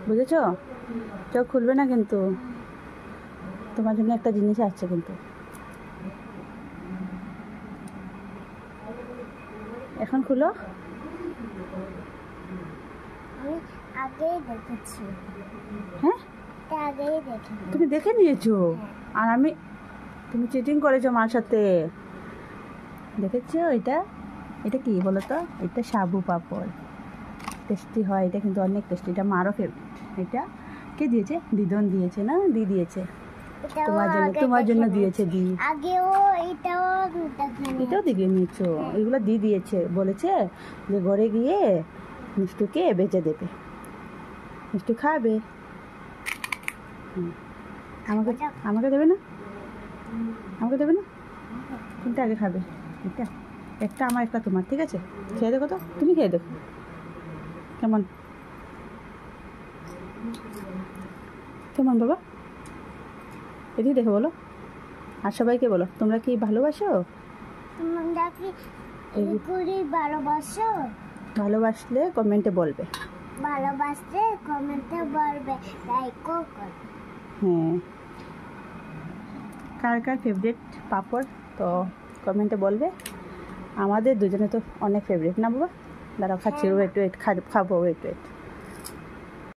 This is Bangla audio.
বুঝেছ? চোখ খুলবে না কিন্তু, তোমার জন্য একটা জিনিস আসছে কিন্তু। এখন খুলো। আমি আগেই দেখেছি। হ্যাঁ, আগেই দেখেছি। তুমি দেখে নিয়েছো? আর আমি, তুমি চিটিং করেছো মার সাথে। দেখেছো? এটা কি বলো তো? এটা সাবু পাপড়, টেস্টি হয় এটা, কিন্তু অনেক টেস্টি। এটা মারও এটা কে দিয়েছে? দিদন দিয়েছে না, দি দিয়েছে তোমার জন্য দিয়েছে দি। আগেও এটাও দেখে নিয়েছো? এগুলো দি দিয়েছে, বলেছে যে ঘরে গিয়ে মিষ্টুকে বেঁচে দেবে, মিষ্টু খাবে। আমাকে আমাকে দেবে না? আমাকে দেবে না? কোনটা আগে খাবে? এটা একটা আমার, একটা তোমার, ঠিক আছে? খেয়ে দেখো তো, তুমি খেয়ে দেখো কেমন কেমন বাবা, এদিকে দেখো বলো। আর সবাইকে বলো, তোমরা কি ভালোবাসো? তোমরা কি ভালোবাসো? ভালোবাসলে কমেন্টে বলবে। ভালোবাসলে কমেন্টে বলবে, লাইকও করবে। হ্যাঁ, কার কার ফেভারিট পাপড় তো কমেন্টে বলবে। আমাদের দুজনে তো অনেক ফেভারিট না বাবা? দাঁড়াও খাচ্ছি, ওয়েট খাবো, ওয়েট।